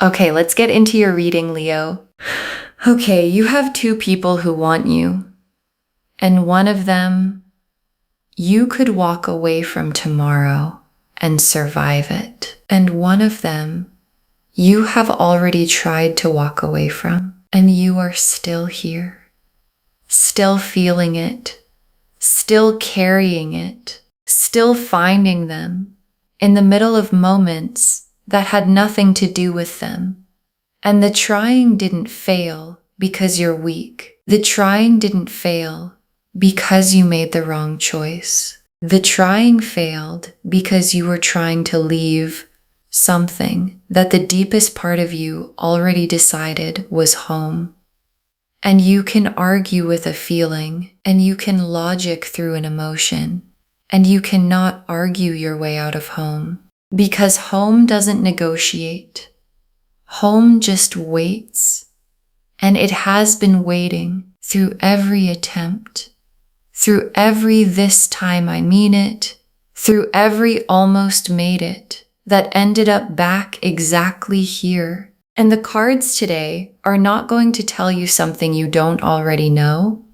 Okay, let's get into your reading, Leo. Okay, you have two people who want you, and one of them you could walk away from tomorrow and survive it. And one of them you have already tried to walk away from, and you are still here, still feeling it, still carrying it, still finding them in the middle of moments that had nothing to do with them. And the trying didn't fail because you're weak. The trying didn't fail because you made the wrong choice. The trying failed because you were trying to leave something that the deepest part of you already decided was home. And you can argue with a feeling, and you can logic through an emotion, and you cannot argue your way out of home, because home doesn't negotiate. Home just waits, and it has been waiting through every attempt, through every this time I mean it, through every almost made it, that ended up back exactly here. And the cards today are not going to tell you something you don't already know.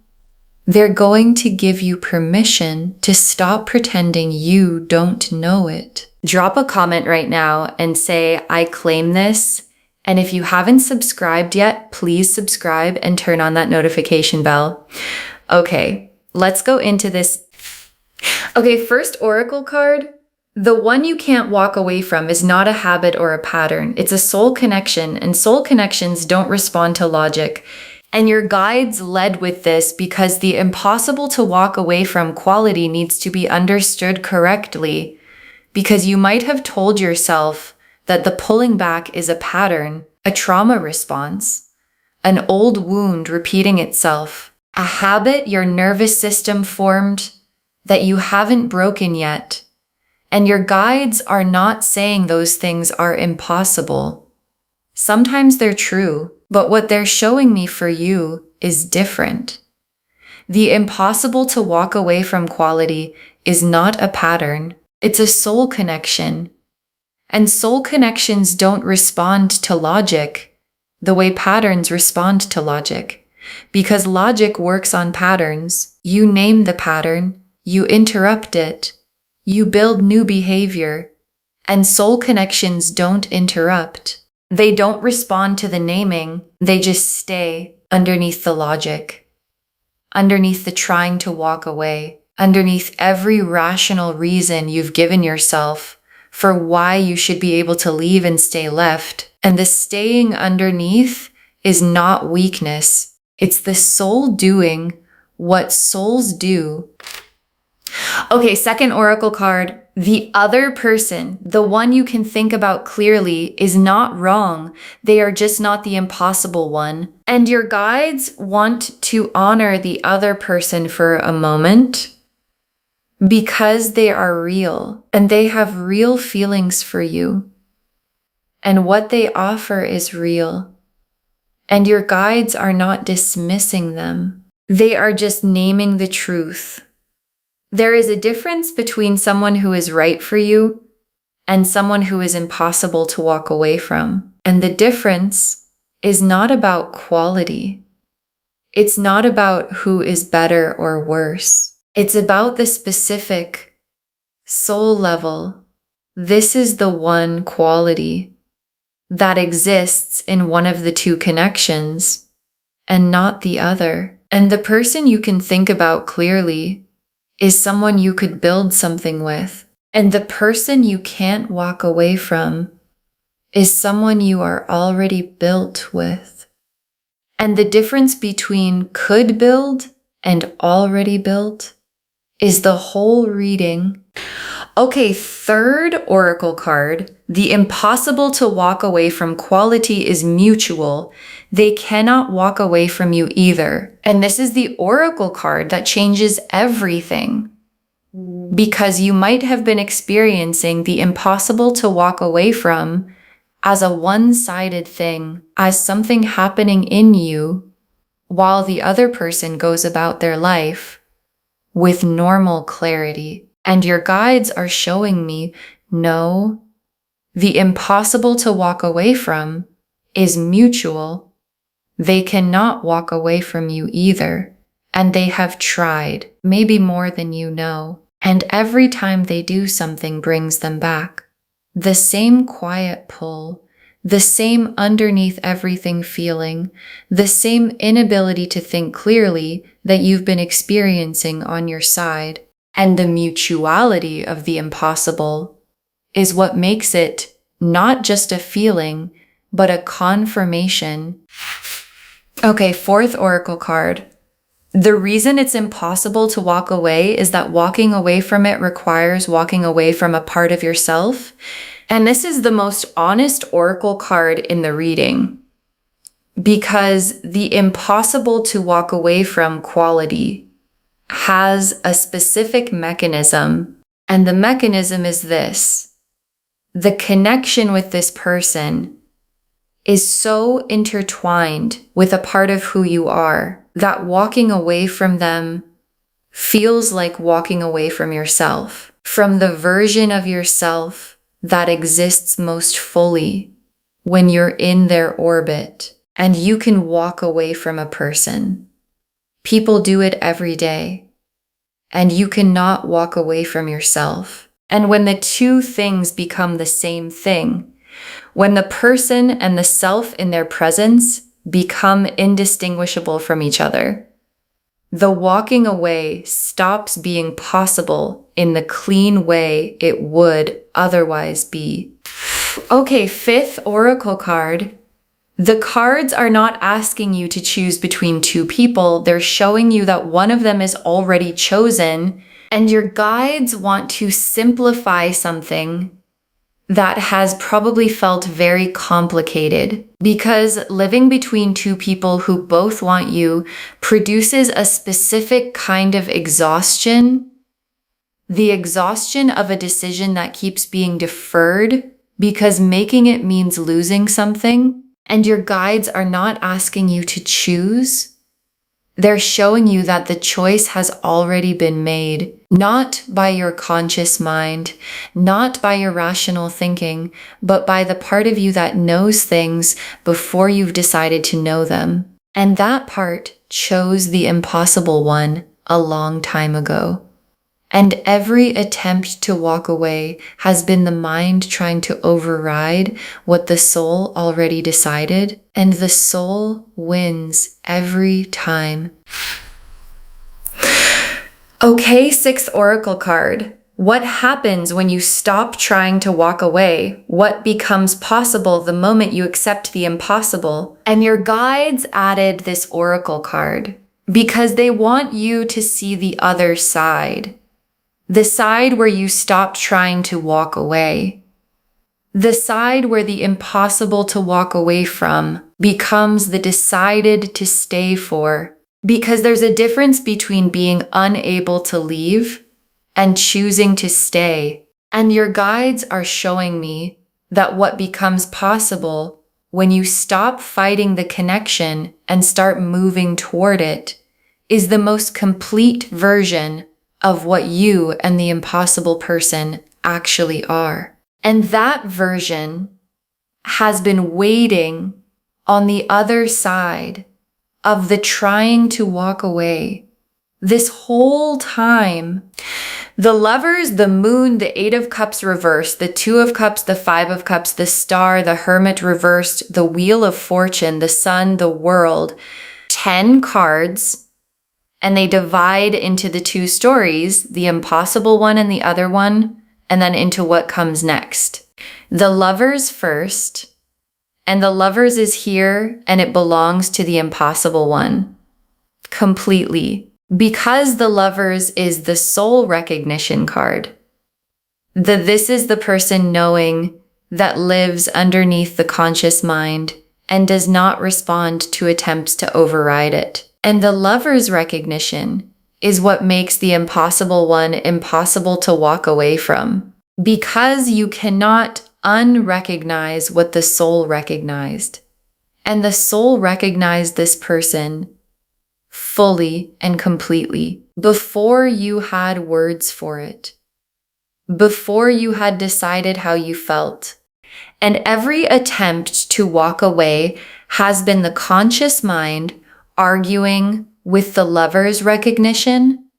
They're going to give you permission to stop pretending you don't know it. Drop a comment right now and say, I claim this. And if you haven't subscribed yet, please subscribe and turn on that notification bell. Okay, let's go into this. Okay, first oracle card. The one you can't walk away from is not a habit or a pattern. It's a soul connection, and soul connections don't respond to logic. And your guides led with this because the impossible to walk away from quality needs to be understood correctly, because you might have told yourself that the pulling back is a pattern, a trauma response, an old wound repeating itself, a habit your nervous system formed that you haven't broken yet. And your guides are not saying those things are impossible. Sometimes they're true, but what they're showing me for you is different. The impossible to walk away from quality is not a pattern. It's a soul connection. And soul connections don't respond to logic the way patterns respond to logic. Because logic works on patterns. You name the pattern, you interrupt it, you build new behavior, and soul connections don't interrupt. They don't respond to the naming, they just stay underneath the logic, underneath the trying to walk away, underneath every rational reason you've given yourself for why you should be able to leave and stay left. And the staying underneath is not weakness. It's the soul doing what souls do. Okay, second oracle card. The other person, the one you can think about clearly, is not wrong. They are just not the impossible one. And your guides want to honor the other person for a moment because they are real and they have real feelings for you. And what they offer is real. And your guides are not dismissing them. They are just naming the truth. There is a difference between someone who is right for you and someone who is impossible to walk away from. And the difference is not about quality. It's not about who is better or worse. It's about the specific soul level. This is the one quality that exists in one of the two connections and not the other. And the person you can think about clearly is someone you could build something with. And the person you can't walk away from is someone you are already built with. And the difference between could build and already built is the whole reading. Okay, third oracle card. The impossible to walk away from quality is mutual. They cannot walk away from you either. And this is the oracle card that changes everything. Because you might have been experiencing the impossible to walk away from as a one-sided thing, as something happening in you while the other person goes about their life with normal clarity. And your guides are showing me, no, the impossible to walk away from is mutual, they cannot walk away from you either. And they have tried, maybe more than you know. And every time they do, something brings them back. The same quiet pull, the same underneath everything feeling, the same inability to think clearly that you've been experiencing on your side. And the mutuality of the impossible is what makes it not just a feeling, but a confirmation. Okay, fourth oracle card. The reason it's impossible to walk away is that walking away from it requires walking away from a part of yourself. And this is the most honest oracle card in the reading, because the impossible to walk away from quality has a specific mechanism. And the mechanism is this: the connection with this person is so intertwined with a part of who you are that walking away from them feels like walking away from yourself, from the version of yourself that exists most fully when you're in their orbit. And you can walk away from a person. People do it every day, and you cannot walk away from yourself. And when the two things become the same thing, when the person and the self in their presence become indistinguishable from each other, the walking away stops being possible in the clean way it would otherwise be. Okay, fifth oracle card. The cards are not asking you to choose between two people. They're showing you that one of them is already chosen, and your guides want to simplify something that has probably felt very complicated, because living between two people who both want you produces a specific kind of exhaustion. The exhaustion of a decision that keeps being deferred because making it means losing something. And your guides are not asking you to choose. They're showing you that the choice has already been made, not by your conscious mind, not by your rational thinking, but by the part of you that knows things before you've decided to know them. And that part chose the impossible one a long time ago. And every attempt to walk away has been the mind trying to override what the soul already decided, and the soul wins every time. Okay, sixth oracle card. What happens when you stop trying to walk away? What becomes possible the moment you accept the impossible? And your guides added this oracle card because they want you to see the other side. The side where you stop trying to walk away. The side where the impossible to walk away from becomes the decided to stay for. Because there's a difference between being unable to leave and choosing to stay. And your guides are showing me that what becomes possible when you stop fighting the connection and start moving toward it is the most complete version of what you and the impossible person actually are. And that version has been waiting on the other side of the trying to walk away this whole time. The Lovers, the Moon, the Eight of Cups reversed, the Two of Cups, the Five of Cups, the Star, the Hermit reversed, the Wheel of Fortune, the Sun, the World. 10 cards. And they divide into the two stories, the impossible one and the other one, and then into what comes next. The Lovers first, and the Lovers is here, and it belongs to the impossible one. Completely. Because the Lovers is the soul recognition card. This is the person knowing that lives underneath the conscious mind and does not respond to attempts to override it. And the Lover's recognition is what makes the impossible one impossible to walk away from. Because you cannot unrecognize what the soul recognized. And the soul recognized this person fully and completely before you had words for it. Before you had decided how you felt. And every attempt to walk away has been the conscious mind arguing with the lover's recognition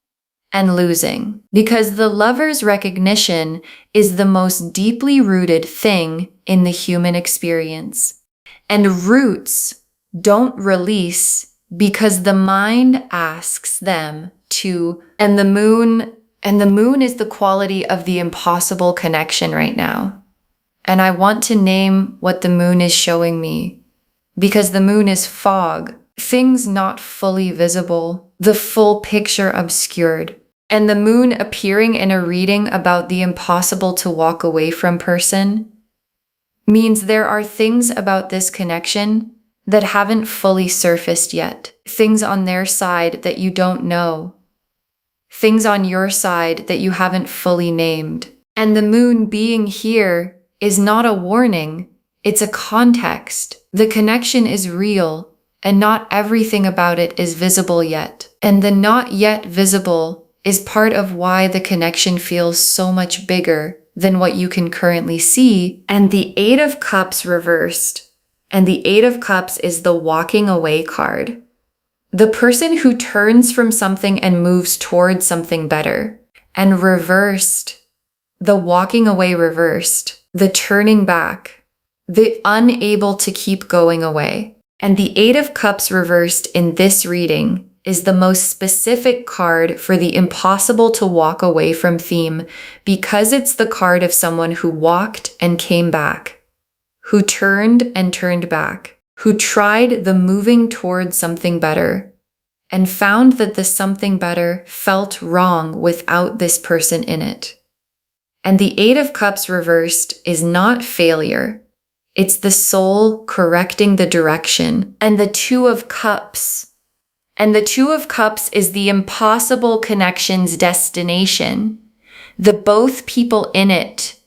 and losing. Because the lover's recognition is the most deeply rooted thing in the human experience. And roots don't release because the mind asks them to. And the moon is the quality of the impossible connection right now. And I want to name what the moon is showing me, because the moon is fog, things not fully visible, the full picture obscured. And the moon appearing in a reading about the impossible to walk away from person means there are things about this connection that haven't fully surfaced yet. Things on their side that you don't know. Things on your side that you haven't fully named. And the moon being here is not a warning, it's a context. The connection is real, and not everything about it is visible yet. And the not yet visible is part of why the connection feels so much bigger than what you can currently see. And the Eight of Cups reversed. And the Eight of Cups is the walking away card. The person who turns from something and moves towards something better. And reversed. The walking away reversed. The turning back. The unable to keep going away. And the Eight of Cups reversed in this reading is the most specific card for the impossible to walk away from theme, because it's the card of someone who walked and came back, who turned and turned back, who tried the moving towards something better and found that the something better felt wrong without this person in it. And the Eight of Cups reversed is not failure. It's the soul correcting the direction. And the Two of Cups. And the Two of Cups is the impossible connection's destination. The both people in it,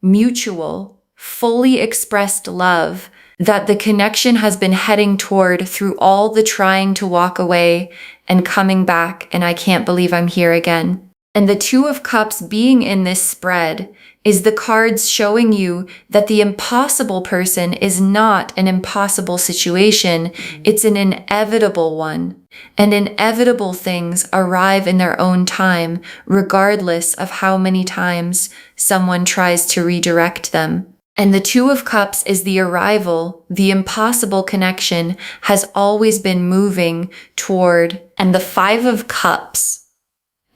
mutual, fully expressed love that the connection has been heading toward through all the trying to walk away and coming back, and I can't believe I'm here again. And the Two of Cups being in this spread is the cards showing you that the impossible person is not an impossible situation, it's an inevitable one. And inevitable things arrive in their own time, regardless of how many times someone tries to redirect them. And the Two of Cups is the arrival, the impossible connection has always been moving toward. And the Five of Cups.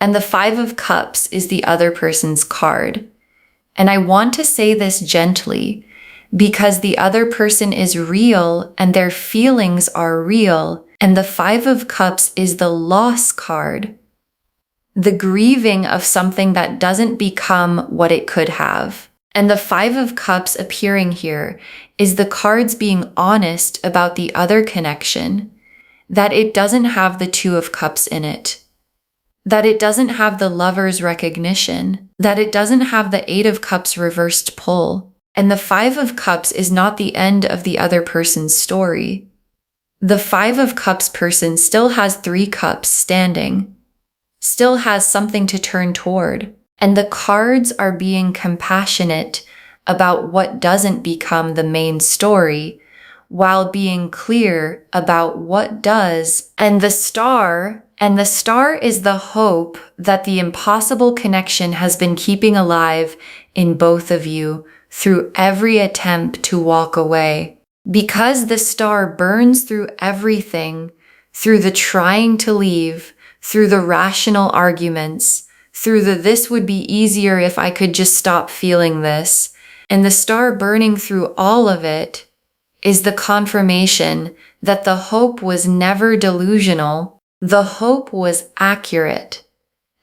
And the Five of Cups is the other person's card. And I want to say this gently because the other person is real and their feelings are real. And the Five of Cups is the loss card, the grieving of something that doesn't become what it could have. And the Five of Cups appearing here is the cards being honest about the other connection, that it doesn't have the Two of Cups in it. That it doesn't have the lover's recognition, that it doesn't have the Eight of Cups reversed pull. And the Five of Cups is not the end of the other person's story. The Five of Cups person still has 3 cups standing, still has something to turn toward. And the cards are being compassionate about what doesn't become the main story, while being clear about what does. And the star is the hope that the impossible connection has been keeping alive in both of you through every attempt to walk away. Because the star burns through everything, through the trying to leave, through the rational arguments, through the this would be easier if I could just stop feeling this. And the star burning through all of it is the confirmation that the hope was never delusional. The hope was accurate,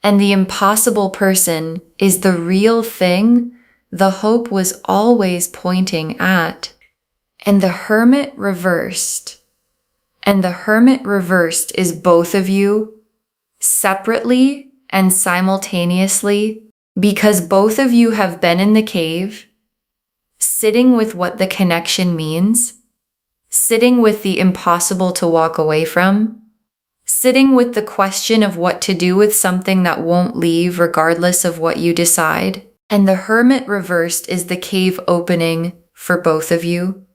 and the impossible person is the real thing the hope was always pointing at. And the Hermit reversed. And the Hermit reversed is both of you separately and simultaneously, because both of you have been in the cave, sitting with what the connection means, sitting with the impossible to walk away from, sitting with the question of what to do with something that won't leave regardless of what you decide. And the Hermit reversed is the cave opening for both of you.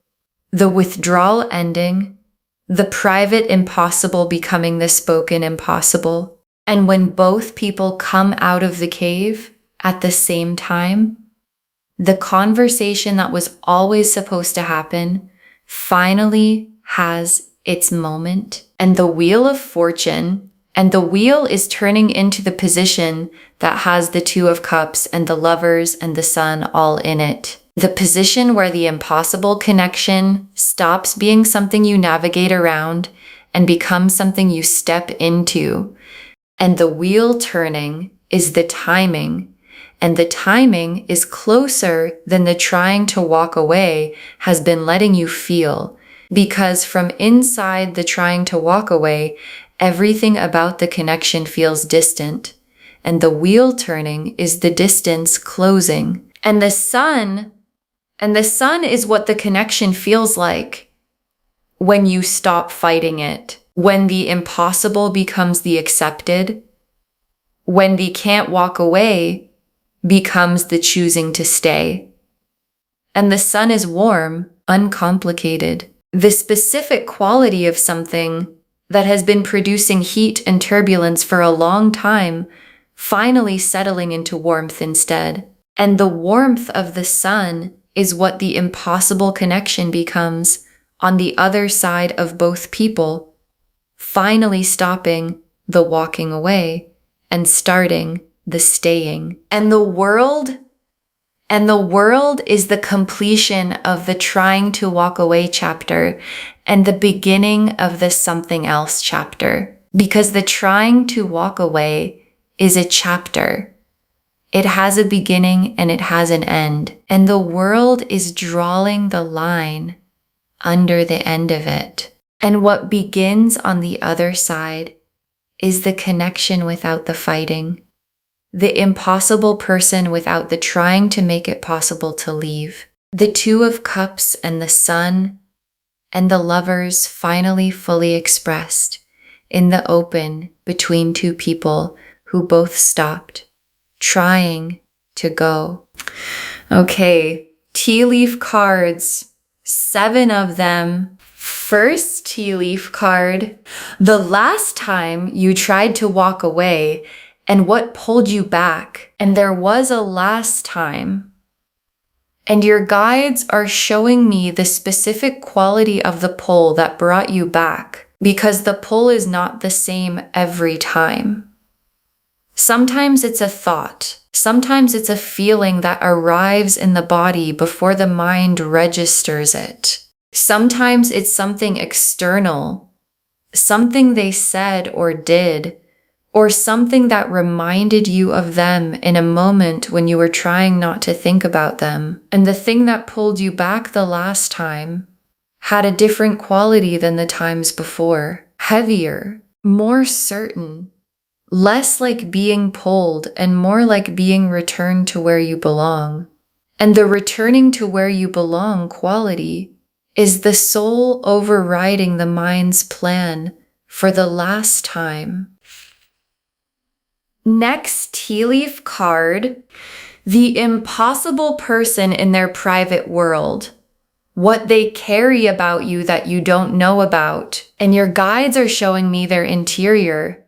The withdrawal ending, the private impossible becoming the spoken impossible. And when both people come out of the cave at the same time, the conversation that was always supposed to happen finally has its moment. And the wheel of fortune, and the wheel is turning into the position that has the Two of Cups and the Lovers and the Sun all in it. The position where the impossible connection stops being something you navigate around and becomes something you step into. And the wheel turning is the timing. And the timing is closer than the trying to walk away has been letting you feel. Because from inside the trying to walk away, everything about the connection feels distant. And the wheel turning is the distance closing. And the sun is what the connection feels like when you stop fighting it. When the impossible becomes the accepted. When the can't walk away becomes the choosing to stay. And the sun is warm, uncomplicated. The specific quality of something that has been producing heat and turbulence for a long time, finally settling into warmth instead. And the warmth of the sun is what the impossible connection becomes on the other side of both people, finally stopping the walking away and starting the staying. And the world is the completion of the trying to walk away chapter and the beginning of the something else chapter. Because the trying to walk away is a chapter. It has a beginning and it has an end. And the world is drawing the line under the end of it. And what begins on the other side is the connection without the fighting. The impossible person without the trying to make it possible to leave. The Two of Cups and the Sun and the Lovers finally fully expressed in the open between two people who both stopped trying to go. Okay, tea leaf cards, 7 of them. First tea leaf card, the last time you tried to walk away and what pulled you back. And there was a last time. And your guides are showing me the specific quality of the pull that brought you back, because the pull is not the same every time. Sometimes it's a thought. Sometimes it's a feeling that arrives in the body before the mind registers it. Sometimes it's something external, something they said or did, or something that reminded you of them in a moment when you were trying not to think about them. And the thing that pulled you back the last time had a different quality than the times before. Heavier, more certain, less like being pulled and more like being returned to where you belong. And the returning to where you belong quality is the soul overriding the mind's plan for the last time. Next tea leaf card, the impossible person in their private world. What they carry about you that you don't know about. And your guides are showing me their interior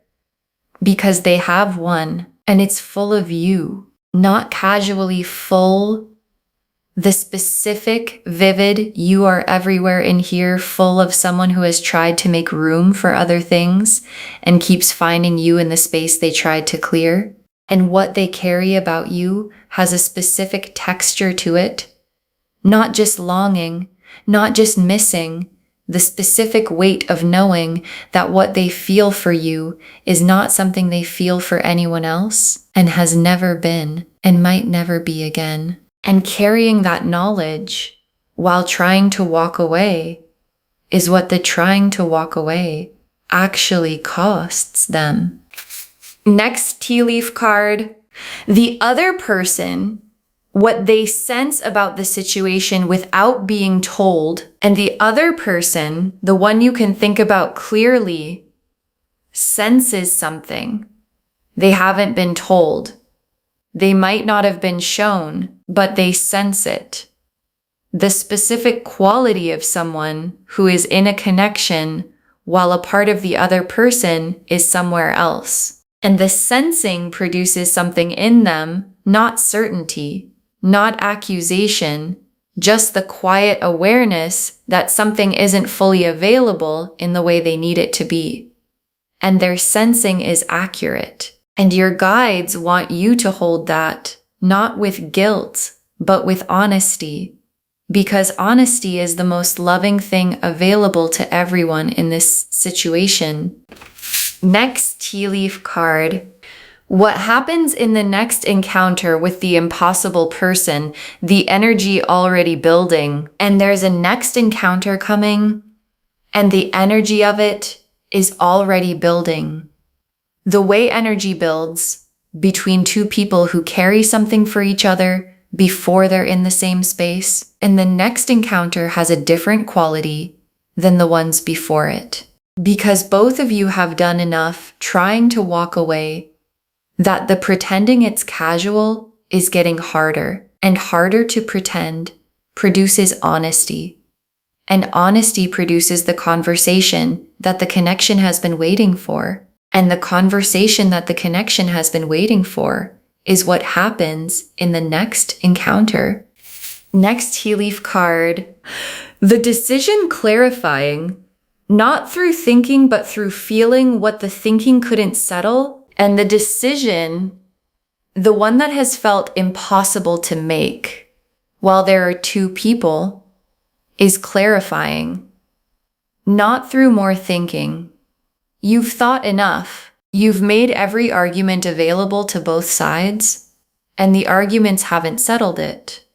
because they have one and it's full of you. Not casually full, the specific, vivid, you are everywhere in here, full of someone who has tried to make room for other things and keeps finding you in the space they tried to clear. And what they carry about you has a specific texture to it. Not just longing, not just missing, the specific weight of knowing that what they feel for you is not something they feel for anyone else and has never been and might never be again. And carrying that knowledge while trying to walk away is what the trying to walk away actually costs them. Next tea leaf card, the other person, what they sense about the situation without being told, and the other person, the one you can think about clearly, senses something. They haven't been told. They might not have been shown, but they sense it. the specific quality of someone who is in a connection while a part of the other person is somewhere else. And the sensing produces something in them, not certainty, not accusation, just the quiet awareness that something isn't fully available in the way they need it to be. And their sensing is accurate. And your guides want you to hold that, not with guilt, but with honesty. Because honesty is the most loving thing available to everyone in this situation. Next tea leaf card. What happens in the next encounter with the impossible person, the energy already building, and there's a next encounter coming, and the energy of it is already building. The way energy builds between two people who carry something for each other before they're in the same space, and the next encounter has a different quality than the ones before it. Because both of you have done enough trying to walk away that the pretending it's casual is getting harder, and harder to pretend produces honesty. And honesty produces the conversation that the connection has been waiting for. And the conversation that the connection has been waiting for is what happens in the next encounter. Next tea leaf card. The decision clarifying, not through thinking, but through feeling what the thinking couldn't settle. And the decision, the one that has felt impossible to make while there are two people, is clarifying, not through more thinking. You've thought enough. You've made every argument available to both sides, and the arguments haven't settled it,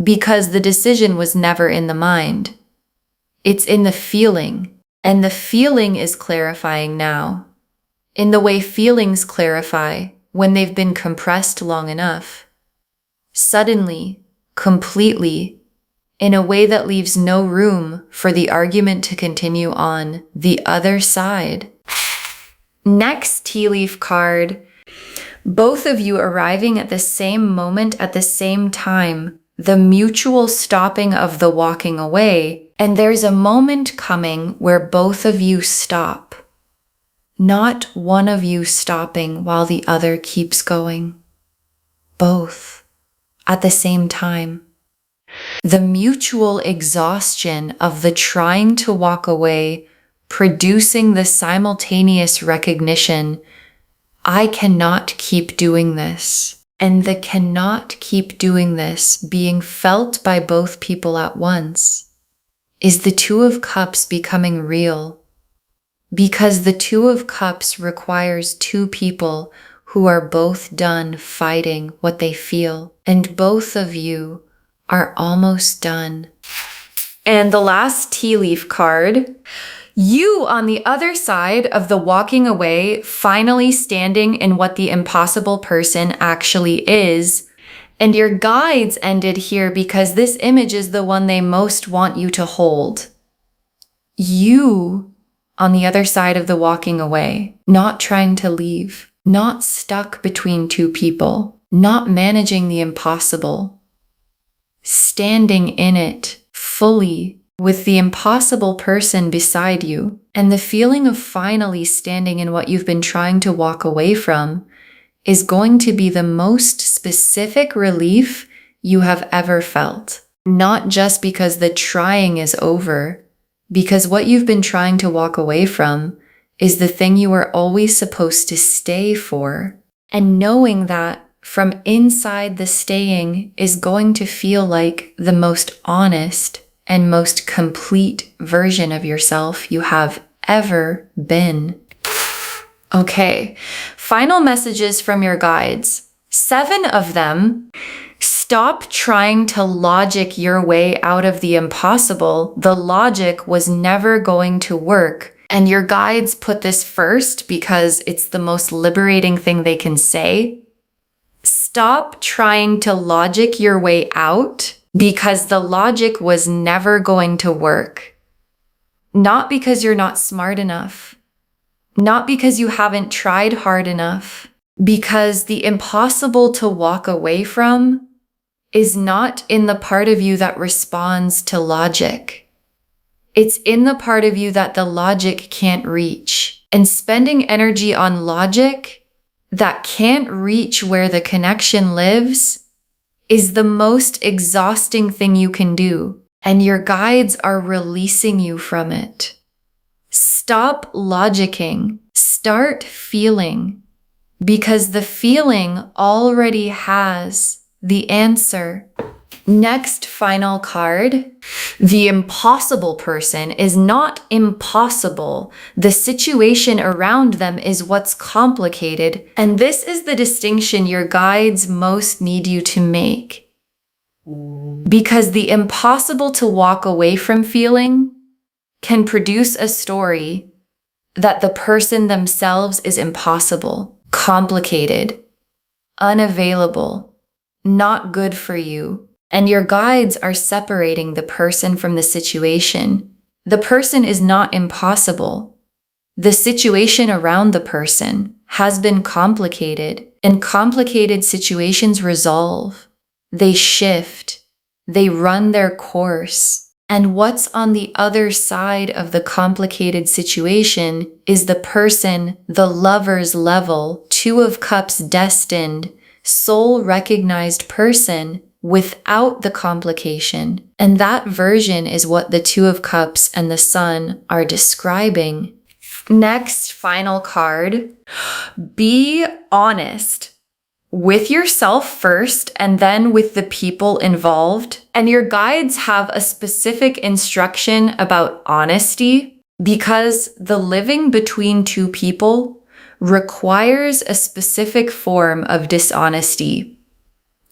because the decision was never in the mind. It's in the feeling, and the feeling is clarifying now, in the way feelings clarify when they've been compressed long enough. Suddenly, completely, in a way that leaves no room for the argument to continue on the other side. Next tea leaf card. Both of you arriving at the same moment at the same time, the mutual stopping of the walking away, and there's a moment coming where both of you stop. Not one of you stopping while the other keeps going. Both at the same time. The mutual exhaustion of the trying to walk away, producing the simultaneous recognition, I cannot keep doing this. And the cannot keep doing this being felt by both people at once is the Two of Cups becoming real. Because the Two of Cups requires two people who are both done fighting what they feel, and both of you are almost done. And the last tea leaf card. You on the other side of the walking away, finally standing in what the impossible person actually is. And your guides ended here because this image is the one they most want you to hold. You on the other side of the walking away, not trying to leave, not stuck between two people, not managing the impossible, standing in it fully with the impossible person beside you, and the feeling of finally standing in what you've been trying to walk away from is going to be the most specific relief you have ever felt. Not just because the trying is over, because what you've been trying to walk away from is the thing you were always supposed to stay for. And knowing that from inside the staying is going to feel like the most honest and most complete version of yourself you have ever been. Okay, final messages from your guides. 7 of them. Stop trying to logic your way out of the impossible. The logic was never going to work. And your guides put this first because it's the most liberating thing they can say. Stop trying to logic your way out because the logic was never going to work. Not because you're not smart enough. Not because you haven't tried hard enough. Because the impossible to walk away from is not in the part of you that responds to logic. It's in the part of you that the logic can't reach. And spending energy on logic that can't reach where the connection lives is the most exhausting thing you can do. And your guides are releasing you from it. Stop logicking. Start feeling. Because the feeling already has the answer. Next, final card. The impossible person is not impossible. The situation around them is what's complicated. And this is the distinction your guides most need you to make. Because the impossible to walk away from feeling can produce a story that the person themselves is impossible, complicated, unavailable, not good for you. And your guides are separating the person from the situation. The person is not impossible. The situation around the person has been complicated, and complicated situations resolve. They shift. They run their course. And what's on the other side of the complicated situation is the person, the lover's level, Two of Cups destined, soul-recognized person without the complication. And that version is what the Two of Cups and the Sun are describing. Next, final card. Be honest with yourself first and then with the people involved. And your guides have a specific instruction about honesty because the living between two people requires a specific form of dishonesty.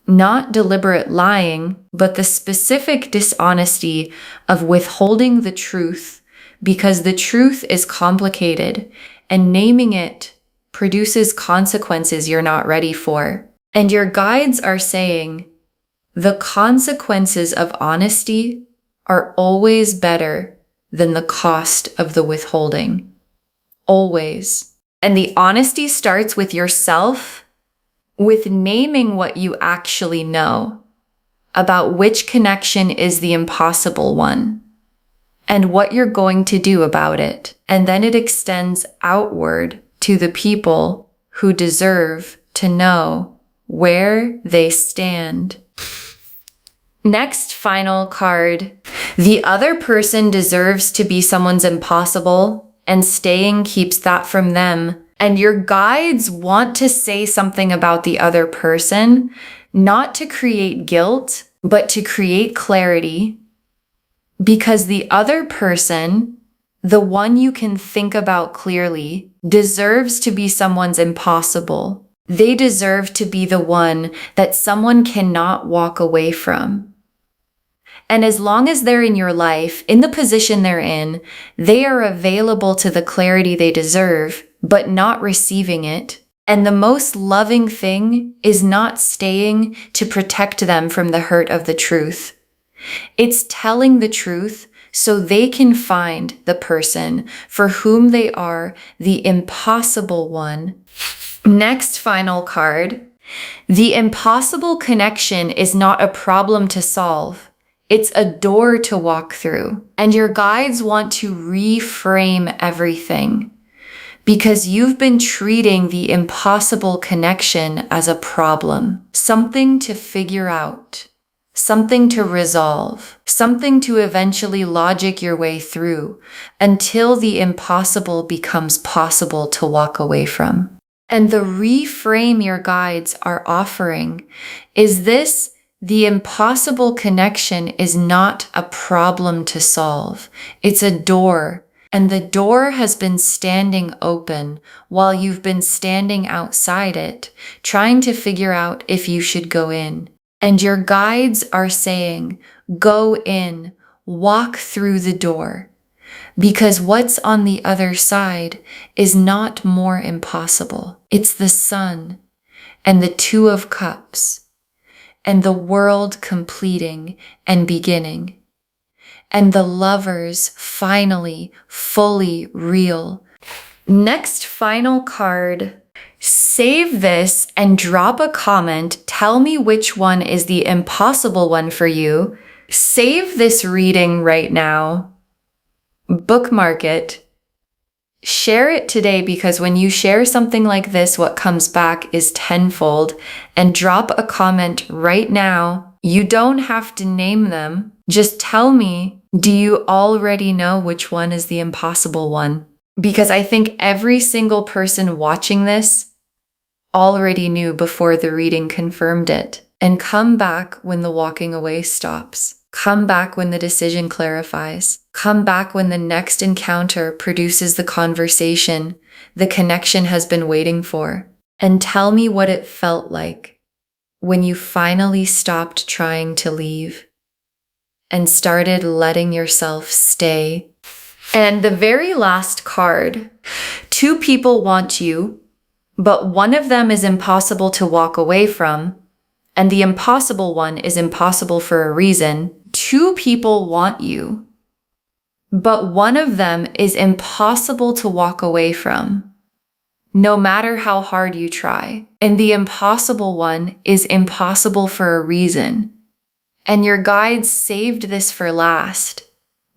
Not deliberate lying, but the specific dishonesty of withholding the truth because the truth is complicated and naming it produces consequences you're not ready for. And your guides are saying the consequences of honesty are always better than the cost of the withholding. Always. And the honesty starts with yourself, with naming what you actually know about which connection is the impossible one and what you're going to do about it. And then it extends outward to the people who deserve to know where they stand. Next, final card. The other person deserves to be someone's impossible, and staying keeps that from them. And your guides want to say something about the other person, not to create guilt, but to create clarity. Because the other person, the one you can think about clearly, deserves to be someone's impossible. They deserve to be the one that someone cannot walk away from. And as long as they're in your life, in the position they're in, they are available to the clarity they deserve, but not receiving it. And the most loving thing is not staying to protect them from the hurt of the truth. It's telling the truth so they can find the person for whom they are the impossible one. Next, final card. The impossible connection is not a problem to solve. It's a door to walk through. And your guides want to reframe everything because you've been treating the impossible connection as a problem, something to figure out, something to resolve, something to eventually logic your way through until the impossible becomes possible to walk away from. And the reframe your guides are offering is this: the impossible connection is not a problem to solve. It's a door, and the door has been standing open while you've been standing outside it, trying to figure out if you should go in. And your guides are saying, go in, walk through the door, because what's on the other side is not more impossible. It's the Sun and the Two of Cups and the world completing and beginning, and the lovers finally fully real. Next, final card. Save this and drop a comment. Tell me which one is the impossible one for you. Save this reading right now. Bookmark it. Share it today, because when you share something like this, what comes back is tenfold. And drop a comment right now. You don't have to name them. Just tell me, do you already know which one is the impossible one? Because I think every single person watching this already knew before the reading confirmed it. And come back when the walking away stops. Come back when the decision clarifies. Come back when the next encounter produces the conversation the connection has been waiting for. And tell me what it felt like when you finally stopped trying to leave and started letting yourself stay. And the very last card, 2 people want you, but one of them is impossible to walk away from, and the impossible one is impossible for a reason. 2 people want you, but one of them is impossible to walk away from, no matter how hard you try. And the impossible one is impossible for a reason. And your guides saved this for last,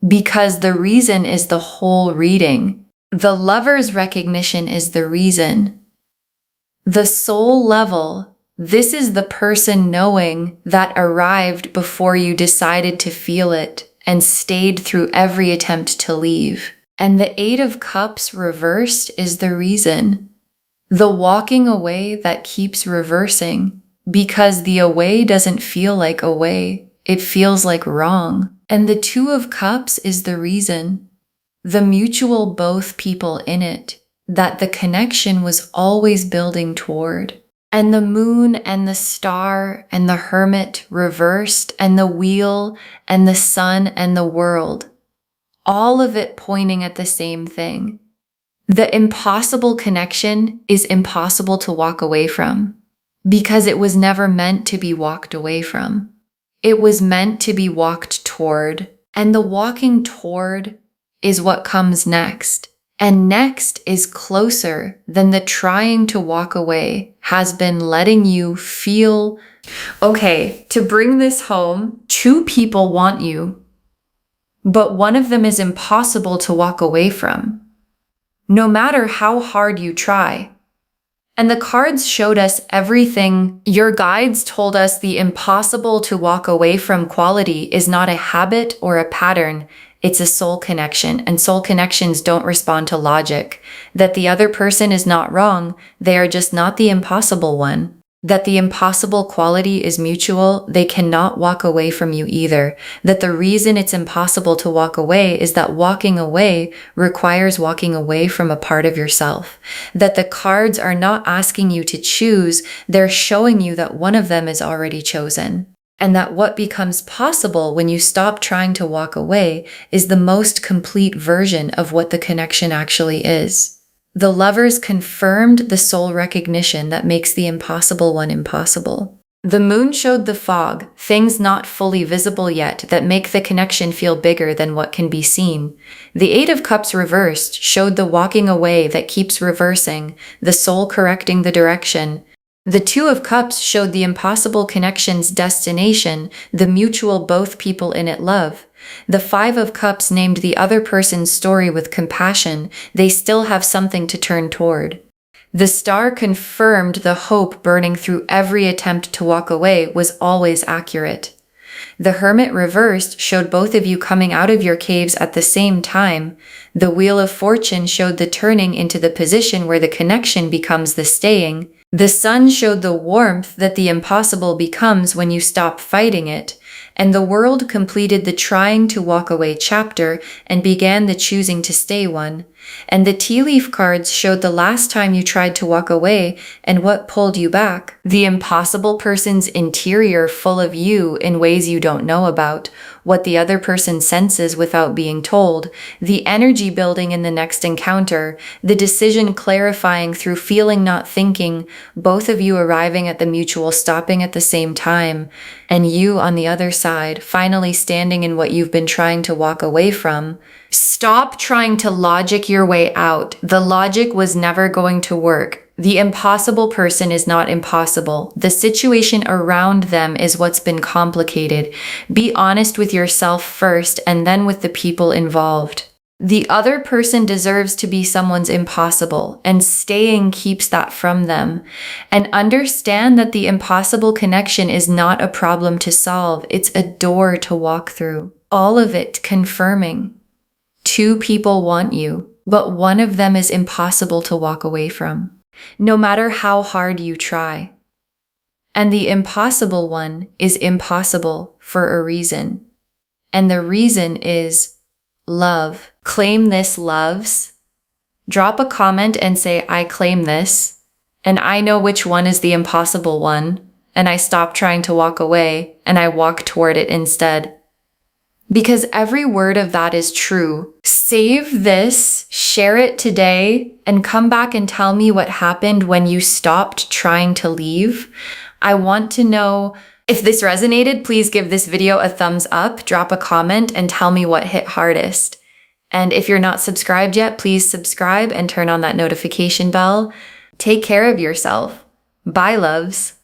because the reason is the whole reading. The lover's recognition is the reason. The soul level, this is the person knowing that arrived before you decided to feel it and stayed through every attempt to leave. And the 8 of Cups reversed is the reason. The walking away that keeps reversing, because the away doesn't feel like away, it feels like wrong. And the 2 of Cups is the reason. The mutual both people in it, that the connection was always building toward. And the moon and the star and the hermit reversed, and the wheel and the sun and the world, all of it pointing at the same thing. The impossible connection is impossible to walk away from, because it was never meant to be walked away from. It was meant to be walked toward, and the walking toward is what comes next. And next is closer than the trying to walk away has been letting you feel. Okay, to bring this home, 2 people want you, but one of them is impossible to walk away from, no matter how hard you try. And the cards showed us everything. Your guides told us the impossible to walk away from quality is not a habit or a pattern. It's a soul connection, and soul connections don't respond to logic. That the other person is not wrong, they are just not the impossible one. That the impossible quality is mutual, they cannot walk away from you either. That the reason it's impossible to walk away is that walking away requires walking away from a part of yourself. That the cards are not asking you to choose, they're showing you that one of them is already chosen. And that what becomes possible when you stop trying to walk away is the most complete version of what the connection actually is. The lovers confirmed the soul recognition that makes the impossible one impossible. The moon showed the fog, things not fully visible yet that make the connection feel bigger than what can be seen. The 8 of Cups reversed showed the walking away that keeps reversing, the soul correcting the direction. The 2 of Cups showed the impossible connection's destination, the mutual both people in it love. The 5 of Cups named the other person's story with compassion. They still have something to turn toward. The star confirmed the hope burning through every attempt to walk away was always accurate. The hermit reversed showed both of you coming out of your caves at the same time. The wheel of fortune showed the turning into the position where the connection becomes the staying. The sun showed the warmth that the impossible becomes when you stop fighting it. And the world completed the trying to walk away chapter and began the choosing to stay one. And the tea leaf cards showed the last time you tried to walk away and what pulled you back. The impossible person's interior full of you in ways you don't know about, what the other person senses without being told, the energy building in the next encounter, the decision clarifying through feeling not thinking, both of you arriving at the mutual stopping at the same time, and you on the other side finally standing in what you've been trying to walk away from. Stop trying to logic your way out. The logic was never going to work. The impossible person is not impossible. The situation around them is what's been complicated. Be honest with yourself first and then with the people involved. The other person deserves to be someone's impossible, and staying keeps that from them. And understand that the impossible connection is not a problem to solve. It's a door to walk through. All of it confirming. Two people want you, but one of them is impossible to walk away from, no matter how hard you try. And the impossible one is impossible for a reason. And the reason is love. Claim this, loves. Drop a comment and say, I claim this, and I know which one is the impossible one, and I stop trying to walk away, and I walk toward it instead. Because every word of that is true. Save this, share it today, and come back and tell me what happened when you stopped trying to leave. I want to know. If this resonated, please give this video a thumbs up, drop a comment, and tell me what hit hardest. And if you're not subscribed yet, please subscribe and turn on that notification bell. Take care of yourself. Bye, loves.